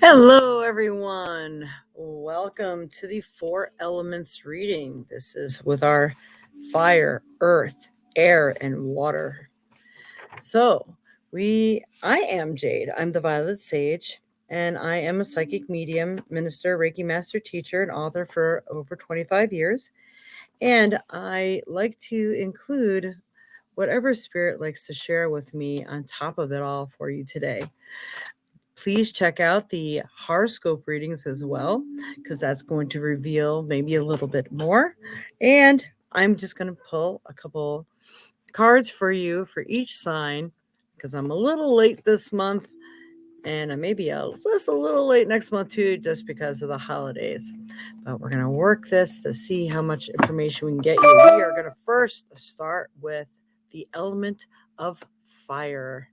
Hello, everyone. Welcome to the Four Elements reading. This is with our fire, earth, air, and water. So, I am Jade. I'm the Violet Sage, and I am a psychic medium, minister, Reiki master teacher, and author for over 25 years. And I like to include whatever spirit likes to share with me on top of it all for you today. Please check out the horoscope readings as well, because that's going to reveal maybe a little bit more. And I'm just going to pull a couple cards for you for each sign, because I'm a little late this month, and I may be just a little late next month too, just because of the holidays. But we're going to work this to see how much information we can get you. We are going to first start with the element of fire.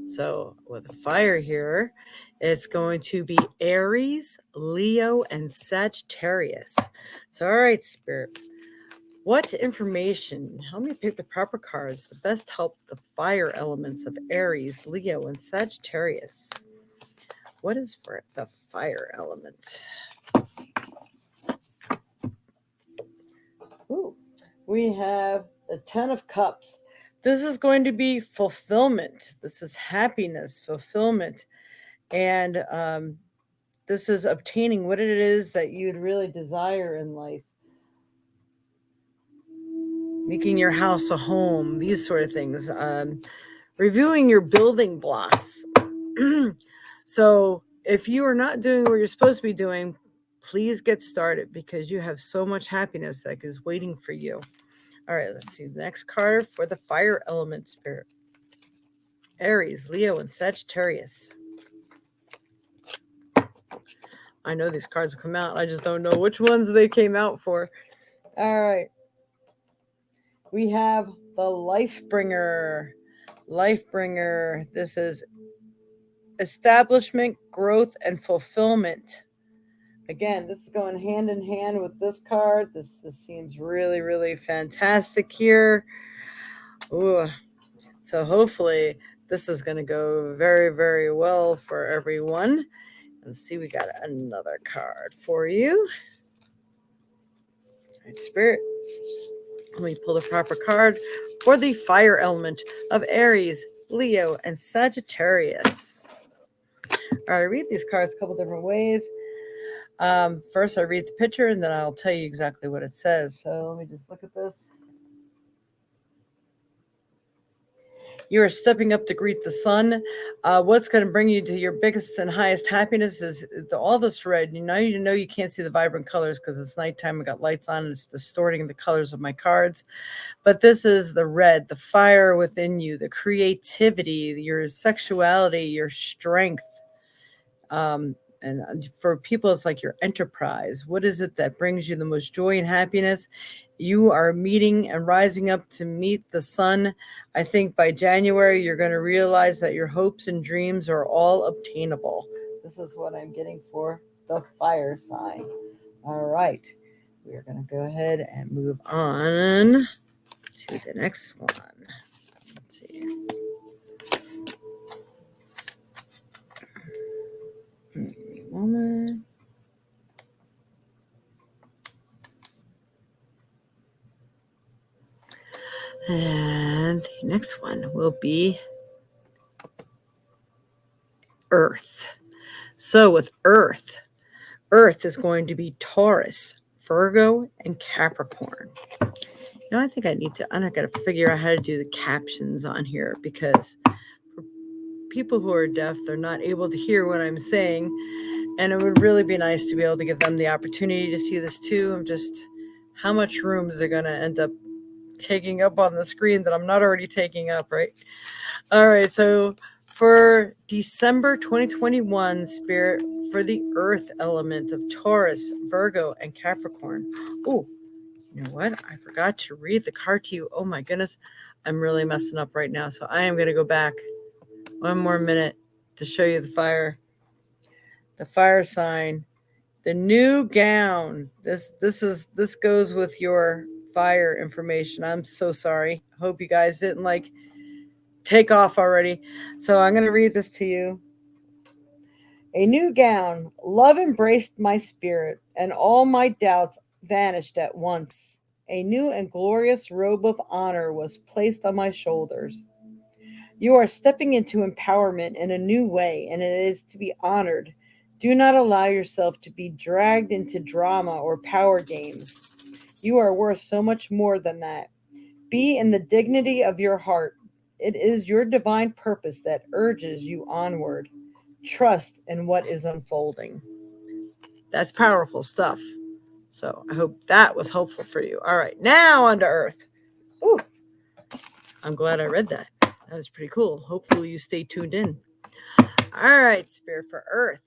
So with fire here, it's going to be Aries, Leo, and Sagittarius. So, all right, Spirit, what information? Help me pick the proper cards to best help the fire elements of Aries, Leo, and Sagittarius. What is for the fire element? Ooh, we have the Ten of Cups. This is going to be fulfillment. This is happiness, fulfillment. And this is obtaining what it is that you'd really desire in life. Making your house a home, these sort of things. Reviewing your building blocks. So if you are not doing what you're supposed to be doing, please get started, because you have so much happiness that is waiting for you. All right, let's see the next card for the fire element spirit. Aries, Leo, and Sagittarius. I know these cards come out. I just don't know which ones they came out for. All right. We have the Life Bringer. Life Bringer. This is establishment, growth, and fulfillment. Again, this is going hand in hand with this card. This seems really, really fantastic here. Ooh. So hopefully this is going to go very, very well for everyone. Let's see, we got another card for you. All right, Spirit, let me pull the proper card for the fire element of Aries, Leo, and Sagittarius. All right, I read these cards a couple different ways. First, I read the picture, and then I'll tell you exactly what it says. So let me just look at this. You are stepping up to greet the sun. What's going to bring you to your biggest and highest happiness is all this red. You know you can't see the vibrant colors because it's nighttime. I got lights on and it's distorting the colors of my cards. But this is the red, the fire within you, the creativity, your sexuality, your strength. And for people, it's like your enterprise. What is it that brings you the most joy and happiness? You are meeting and rising up to meet the sun. I think by January, you're going to realize that your hopes and dreams are all obtainable. This is what I'm getting for the fire sign. All right. We are going to go ahead and move on to the next one. Let's see. Moment. And the next one will be Earth. So with Earth is going to be Taurus, Virgo, and Capricorn. I think I'm not going to figure out how to do the captions on here, because for people who are deaf, they're not able to hear what I'm saying. And it would really be nice to be able to give them the opportunity to see this too. I'm just, how much room is it going to end up taking up on the screen that I'm not already taking up, right? All right, so for December 2021, Spirit, for the Earth element of Taurus, Virgo, and Capricorn. Oh, you know what? I forgot to read the card to you. Oh my goodness, I'm really messing up right now. So I am going to go back one more minute to show you the fire sign, the new gown. This goes with your fire information. I'm so sorry. Hope you guys didn't take off already. So I'm going to read this to you. A new gown, love embraced my spirit, and all my doubts vanished at once. A new and glorious robe of honor was placed on my shoulders. You are stepping into empowerment in a new way, and it is to be honored. Do not allow yourself to be dragged into drama or power games. You are worth so much more than that. Be in the dignity of your heart. It is your divine purpose that urges you onward. Trust in what is unfolding. That's powerful stuff. So I hope that was helpful for you. All right, now on to Earth. Ooh, I'm glad I read that. That was pretty cool. Hopefully you stay tuned in. All right, Spirit for Earth.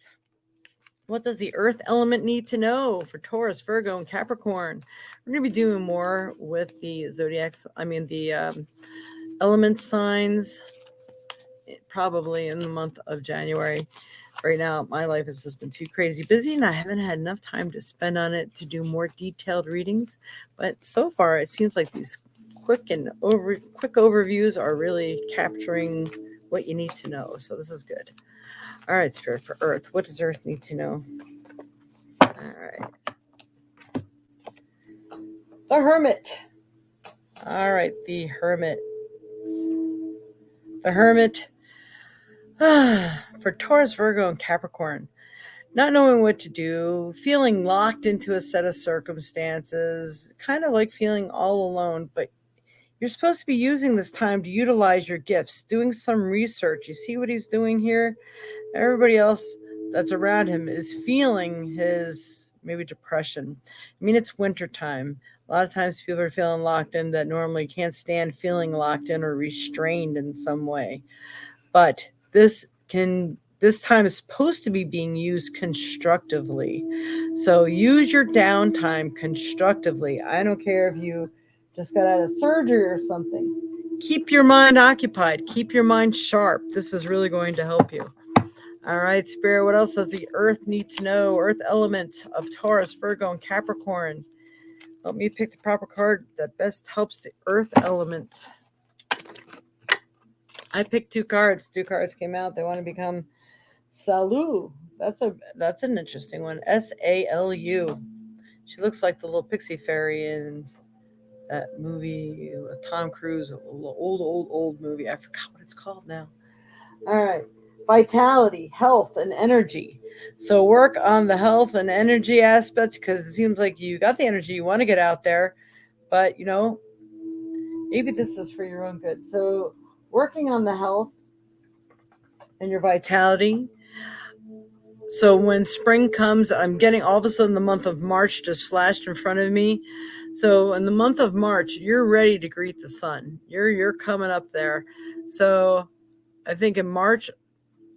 What does the Earth element need to know for Taurus, Virgo, and Capricorn? We're going to be doing more with the zodiacs. The element signs probably in the month of January. Right now, my life has just been too crazy busy, and I haven't had enough time to spend on it to do more detailed readings. But so far, it seems like these quick overviews are really capturing what you need to know. So this is good. All right, Spirit for Earth. What does Earth need to know? All right. The Hermit. All right, the Hermit. The Hermit. For Taurus, Virgo, and Capricorn. Not knowing what to do, feeling locked into a set of circumstances, kind of like feeling all alone, but you're supposed to be using this time to utilize your gifts, doing some research. You see what he's doing here? Everybody else that's around him is feeling his maybe depression. I mean, it's wintertime. A lot of times people are feeling locked in that normally can't stand feeling locked in or restrained in some way. But this time is supposed to be being used constructively. So use your downtime constructively. I don't care if you just got out of surgery or something. Keep your mind occupied. Keep your mind sharp. This is really going to help you. All right, Spirit, what else does the Earth need to know? Earth element of Taurus, Virgo, and Capricorn. Help me pick the proper card that best helps the Earth element. I picked two cards. Two cards came out. They want to become Salu. That's an interesting one. Salu. She looks like the little pixie fairy in that movie with Tom Cruise, old movie. I forgot what it's called now. All right. Vitality, health, and energy. So work on the health and energy aspect because it seems like you got the energy, you want to get out there, but maybe this is for your own good. So working on the health and your vitality. So when spring comes, I'm getting all of a sudden the month of March just flashed in front of me. So in the month of March, you're ready to greet the sun. You're coming up there. So I think in March,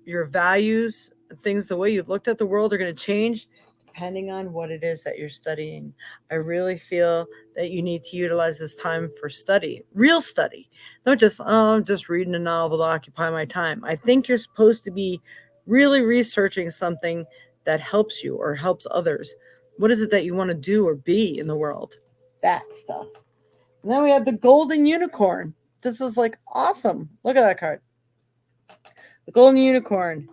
your values, things, the way you looked at the world are going to change depending on what it is that you're studying. I really feel that you need to utilize this time for study, real study. Not just, I'm just reading a novel to occupy my time. I think you're supposed to be really researching something that helps you or helps others. What is it that you want to do or be in the world? That stuff. And then we have the Golden Unicorn. This is like awesome. Look at that card. The Golden Unicorn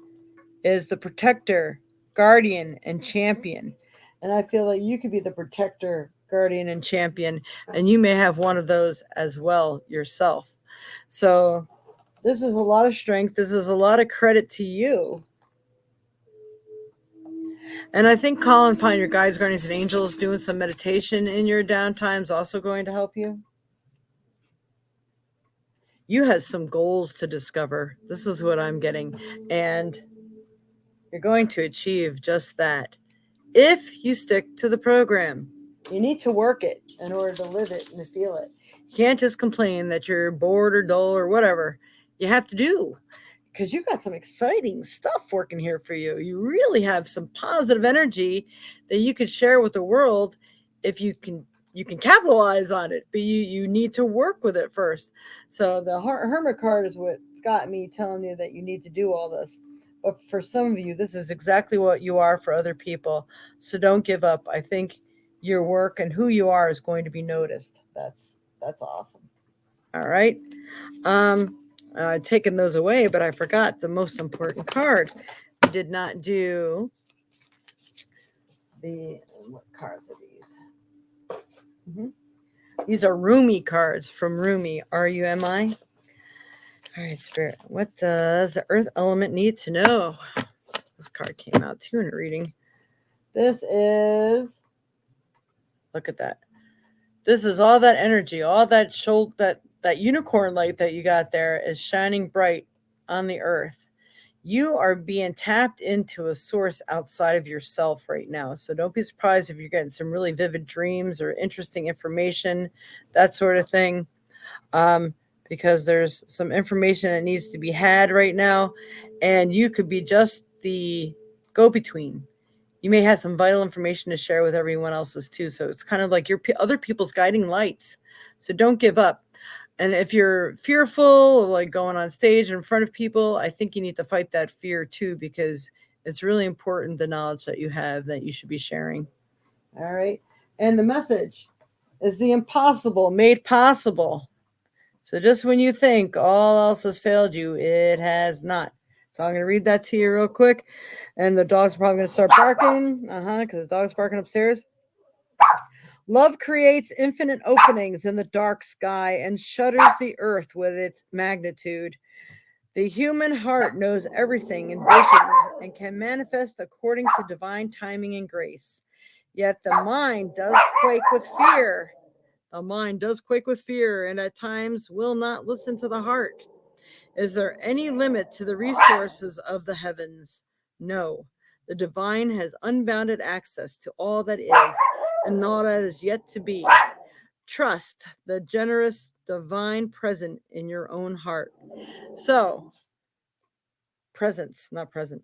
is the protector, guardian, and champion. And I feel like you could be the protector, guardian, and champion, and you may have one of those as well yourself. So this is a lot of strength. This is a lot of credit to you. And I think calling upon your guides, guardians, and angels, doing some meditation in your downtime is also going to help you. You have some goals to discover. This is what I'm getting. And you're going to achieve just that. If you stick to the program, you need to work it in order to live it and to feel it. You can't just complain that you're bored or dull or whatever. You have to do, because you got some exciting stuff working here for you. You really have some positive energy that you could share with the world if you can capitalize on it, but you need to work with it first. So the Hermit card is what's got me telling you that you need to do all this. But for some of you, this is exactly what you are for other people. So don't give up. I think your work and who you are is going to be noticed. That's awesome. All right. I'd taken those away, but I forgot the most important card. did not do what cards are these? These are Rumi cards from Rumi, Rumi. All right, Spirit, what does the earth element need to know? This card came out too in a reading. This is, look at that. This is all that energy, all that that unicorn light that you got there is shining bright on the earth. You are being tapped into a source outside of yourself right now. So don't be surprised if you're getting some really vivid dreams or interesting information, that sort of thing. Because there's some information that needs to be had right now, and you could be just the go-between. You may have some vital information to share with everyone else's too. So it's kind of like your other people's guiding lights. So don't give up. And if you're fearful of like going on stage in front of people, I think you need to fight that fear too, because it's really important, the knowledge that you have that you should be sharing. All right. And the message is the impossible made possible. So just when you think all else has failed you, it has not. So I'm going to read that to you real quick. And the dogs are probably going to start barking. Because the dog's barking upstairs. Love creates infinite openings in the dark sky and shudders the earth with its magnitude. The human heart knows everything in vision and can manifest according to divine timing and grace. Yet the mind does quake with fear. The mind does quake with fear and at times will not listen to the heart. Is there any limit to the resources of the heavens? No. The divine has unbounded access to all that is and all that is yet to be. Trust the generous divine present in your own heart. So, presence, not present.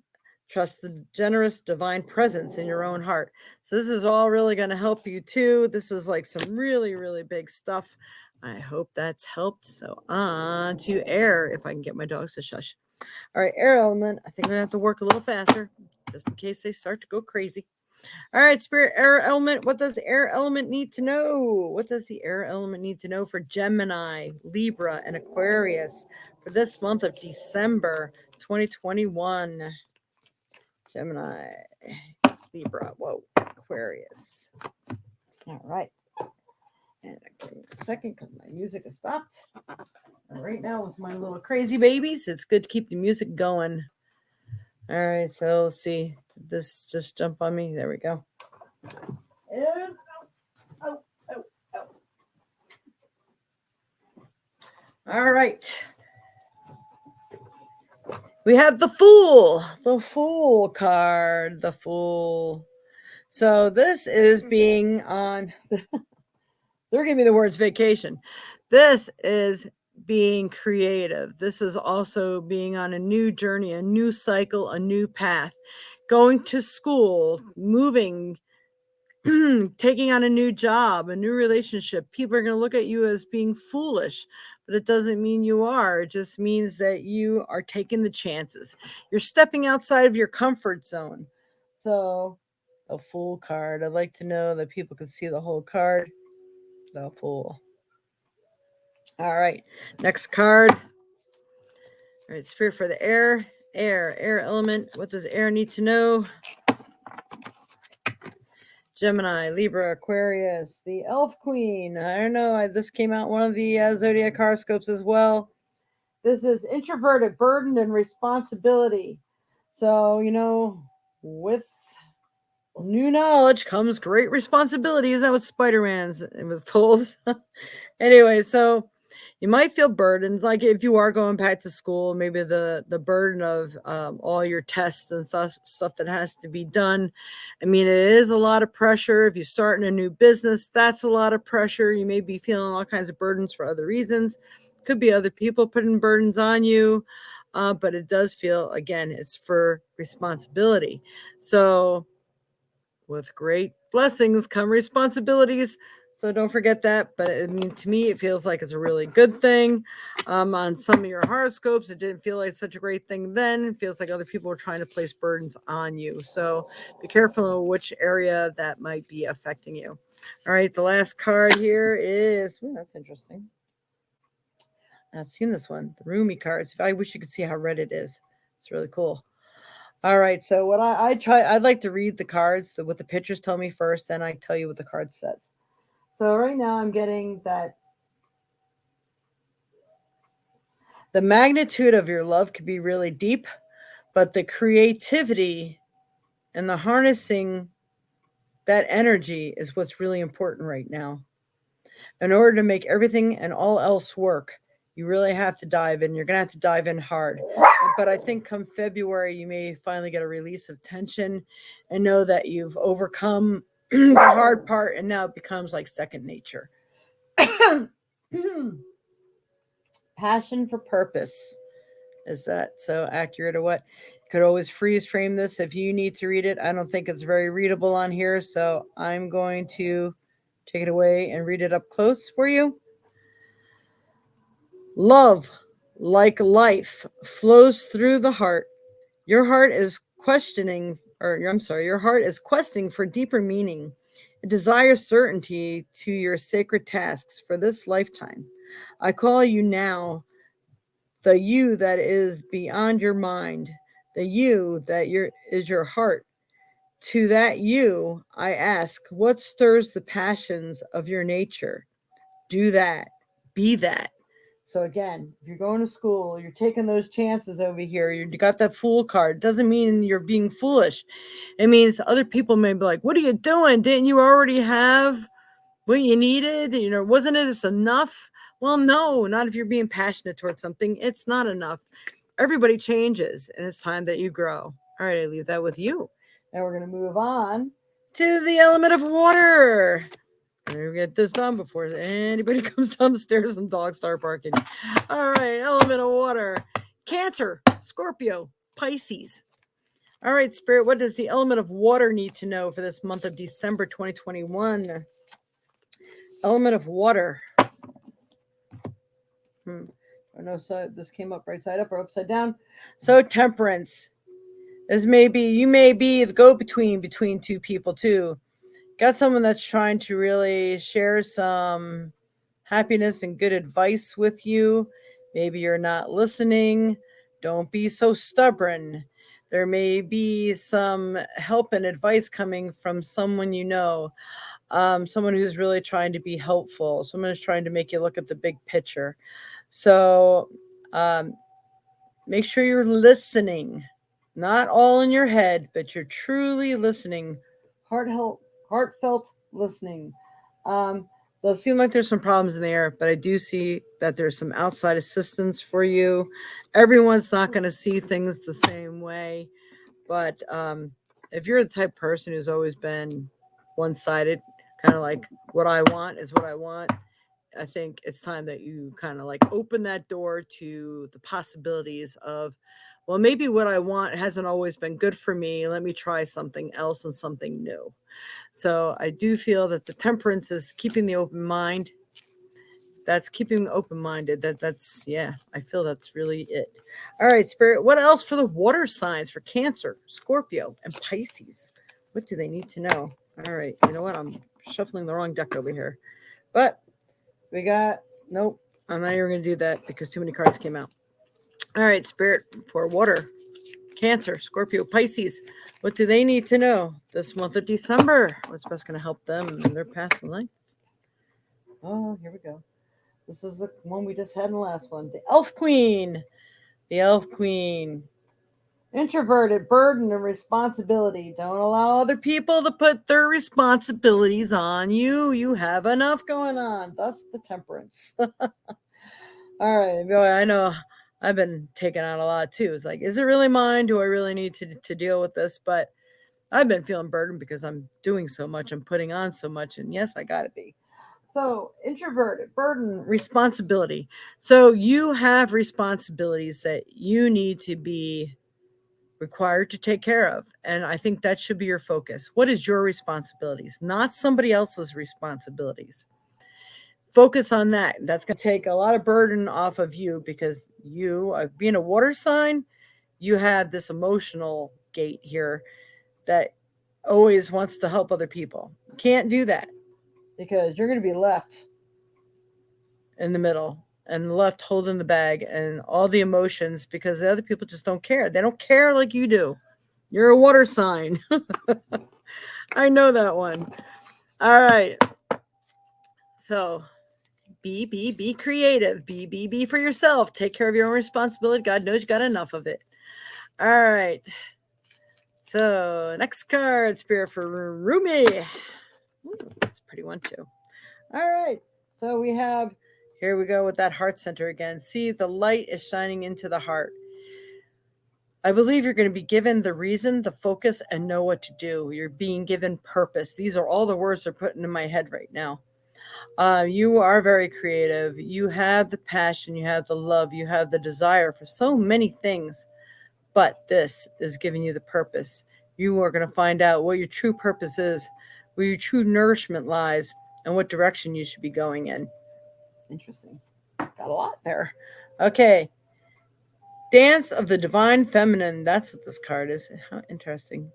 Trust the generous divine presence in your own heart. So this is all really going to help you too. This is like some really, really big stuff. I hope that's helped. So on to air, if I can get my dogs to shush. All right, air element. I think I'm going to have to work a little faster just in case they start to go crazy. All right, Spirit, air element. What does the air element need to know? What does the air element need to know for Gemini, Libra, and Aquarius for this month of December 2021? Gemini, Libra, Aquarius. All right. And give me a second because my music has stopped. And right now with my little crazy babies, it's good to keep the music going. All right, so let's see. Did this just jump on me? There we go. And, oh. All right. We have the Fool card, the Fool. So this is being on, they're giving me the words vacation. This is being creative. This is also being on a new journey, a new cycle, a new path, going to school, moving, taking on a new job, a new relationship. People are going to look at you as being foolish, but it doesn't mean you are. It just means that you are taking the chances. You're stepping outside of your comfort zone. So, the Fool card. I'd like to know that people can see the whole card. The Fool. All right. Next card. All right. Spirit for the air. Air element. What does air need to know? Gemini, Libra, Aquarius, the Elf Queen. I don't know. This came out one of the zodiac horoscopes as well. This is introverted, burdened, and responsibility. So, with new knowledge comes great responsibility. Is that what Spider-Man was told? Anyway, so you might feel burdened, like if you are going back to school, maybe the burden of all your tests and stuff that has to be done. I mean, it is a lot of pressure. If you're starting a new business, that's a lot of pressure. You may be feeling all kinds of burdens for other reasons. Could be other people putting burdens on you, but it does feel, again, it's for responsibility. So with great blessings come responsibilities. So don't forget that. But I mean, to me, it feels like it's a really good thing. On some of your horoscopes, it didn't feel like such a great thing then. It feels like other people are trying to place burdens on you. So be careful in which area that might be affecting you. All right, the last card here is, that's interesting. I've seen this one, the Rumi cards. I wish you could see how red it is. It's really cool. All right, so what I try, I'd like to read the cards, what the pictures tell me first, then I tell you what the card says. So right now I'm getting that the magnitude of your love could be really deep, but the creativity and the harnessing that energy is what's really important right now. In order to make everything and all else work, you really have to dive in. You're going to have to dive in hard. But I think come February, you may finally get a release of tension and know that you've overcome the hard part and now it becomes like second nature. Passion for purpose. Is that so accurate or what? You could always freeze frame this if you need to read it. I don't think it's very readable on here, so I'm going to take it away and read it up close for you. Love, like life, flows through the heart. Your heart is questioning, your heart is questing for deeper meaning. It desires certainty to your sacred tasks for this lifetime. I call you now the you that is beyond your mind, the you that is your heart. To that you, I ask, what stirs the passions of your nature? Do that. Be that. So again, if you're going to school, you're taking those chances over here, you got that fool card. Doesn't mean you're being foolish. It means other people may be like, what are you doing? Didn't you already have what you needed? Wasn't it enough? Well, no, not if you're being passionate towards something. It's not enough. Everybody changes, and it's time that you grow. All right, I leave that with you. Now we're going to move on to the element of water. We'll get this done before anybody comes down the stairs and dogs start barking. All right, element of water. Cancer, Scorpio, Pisces. All right, Spirit, what does the element of water need to know for this month of December 2021? Element of water. I know, so this came up right side up or upside down. So Temperance. You may be the go-between between two people too. Got someone that's trying to really share some happiness and good advice with you. Maybe you're not listening. Don't be so stubborn. There may be some help and advice coming from someone you know. Someone who's really trying to be helpful. Someone who's trying to make you look at the big picture. So make sure you're listening. Not all in your head, but you're truly listening. Heartfelt listening. Does seem like there's some problems in the air, but I do see that there's some outside assistance for you. Everyone's not going to see things the same way, but if you're the type of person who's always been one-sided, kind of like what I want is what I want, I think it's time that you kind of like open that door to the possibilities of, well, maybe what I want hasn't always been good for me. Let me try something else and something new. So I do feel that the Temperance is keeping the open mind. That's keeping open-minded. I feel that's really it. All right, Spirit, what else for the water signs for Cancer, Scorpio, and Pisces? What do they need to know? All right, you know what? I'm shuffling the wrong deck over here. But nope, I'm not even going to do that because too many cards came out. All right, Spirit, for water, Cancer, Scorpio, Pisces. What do they need to know this month of December? What's best going to help them in their path in life? Oh, here we go. This is the one we just had in the last one. The Elf Queen. The Elf Queen. Introverted, burden, and responsibility. Don't allow other people to put their responsibilities on you. You have enough going on. Thus the Temperance. All right. Boy, I know I've been taking out a lot too. It's like, is it really mine? Do I really need to deal with this? But I've been feeling burdened because I'm doing so much. I'm putting on so much. And yes, I got to be. So introverted, burden, responsibility. So you have responsibilities that you need to be required to take care of. And I think that should be your focus. What is your responsibilities? Not somebody else's responsibilities. Focus on that. That's going to take a lot of burden off of you because you, being a water sign, you have this emotional gate here that always wants to help other people. You can't do that because you're going to be left in the middle and left holding the bag and all the emotions because the other people just don't care. They don't care like you do. You're a water sign. I know that one. All right. So be creative. Be for yourself. Take care of your own responsibility. God knows you got enough of it. All right. So next card, Spirit for Rumi. Ooh, that's a pretty one too. All right. So we have, here we go with that heart center again. See, the light is shining into the heart. I believe you're going to be given the reason, the focus, and know what to do. You're being given purpose. These are all the words they're putting in my head right now. You are very creative. You have the passion. You have the love. You have the desire for so many things. But this is giving you the purpose. You are going to find out what your true purpose is, where your true nourishment lies, and what direction you should be going in. Interesting. Got a lot there. Okay. Dance of the Divine Feminine. That's what this card is. How interesting.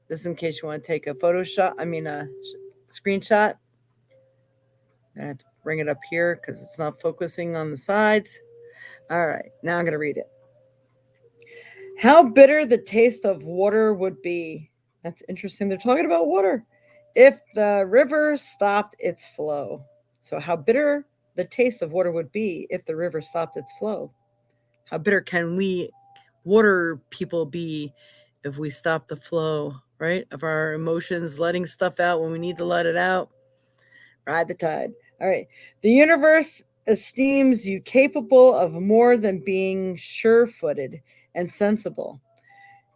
This is in case you want to take a screenshot. I have to bring it up here because it's not focusing on the sides. All right. Now I'm going to read it. How bitter the taste of water would be. That's interesting. They're talking about water. If the river stopped its flow. So how bitter the taste of water would be if the river stopped its flow. How bitter can we water people be if we stop the flow, right? Of our emotions, letting stuff out when we need to let it out. Ride the tide. All right. The universe esteems you capable of more than being sure-footed and sensible.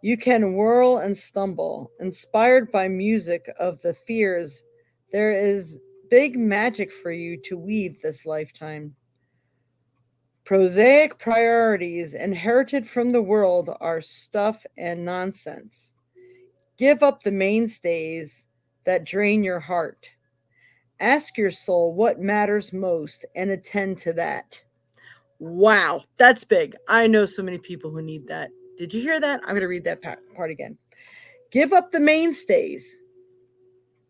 You can whirl and stumble, inspired by music of the fears. There is big magic for you to weave this lifetime. Prosaic priorities inherited from the world are stuff and nonsense. Give up the mainstays that drain your heart. Ask your soul what matters most and attend to that. Wow, that's big. I know so many people who need that. Did you hear that? I'm going to read that part again. Give up the mainstays.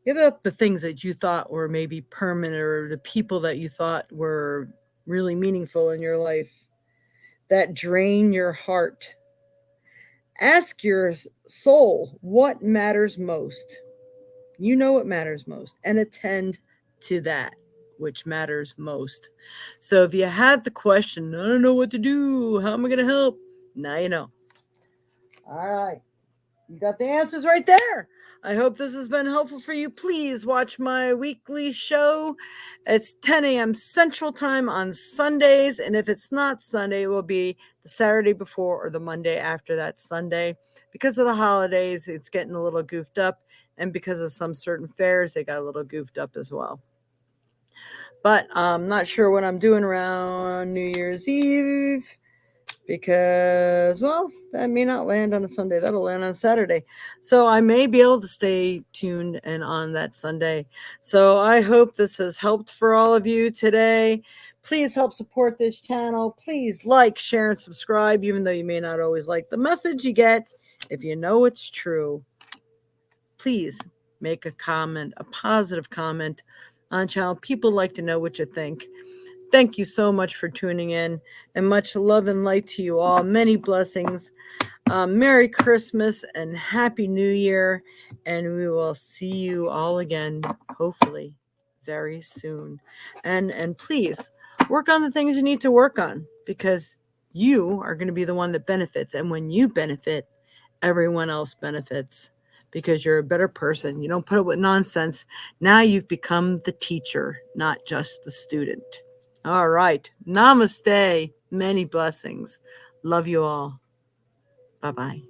Give up the things that you thought were maybe permanent or the people that you thought were really meaningful in your life that drain your heart. Ask your soul what matters most. You know what matters most, and attend to that which matters most. So if you had the question, I don't know what to do, how am I going to help? Now you know. All right. You got the answers right there. I hope this has been helpful for you. Please watch my weekly show. It's 10 a.m. Central Time on Sundays. And if it's not Sunday, it will be the Saturday before or the Monday after that Sunday. Because of the holidays, it's getting a little goofed up. And because of some certain fairs, they got a little goofed up as well. But I'm not sure what I'm doing around New Year's Eve. Because, well, that may not land on a Sunday. That'll land on a Saturday. So I may be able to stay tuned and on that Sunday. So I hope this has helped for all of you today. Please help support this channel. Please like, share, and subscribe, even though you may not always like the message you get. If you know it's true, please make a comment, a positive comment on the channel. People like to know what you think. Thank you so much for tuning in, and much love and light to you all. Many blessings. Merry Christmas and Happy New Year. And we will see you all again, hopefully, very soon. And please work on the things you need to work on, because you are going to be the one that benefits. And when you benefit, everyone else benefits, because you're a better person. You don't put up with nonsense. Now you've become the teacher, not just the student. All right. Namaste. Many blessings. Love you all. Bye-bye.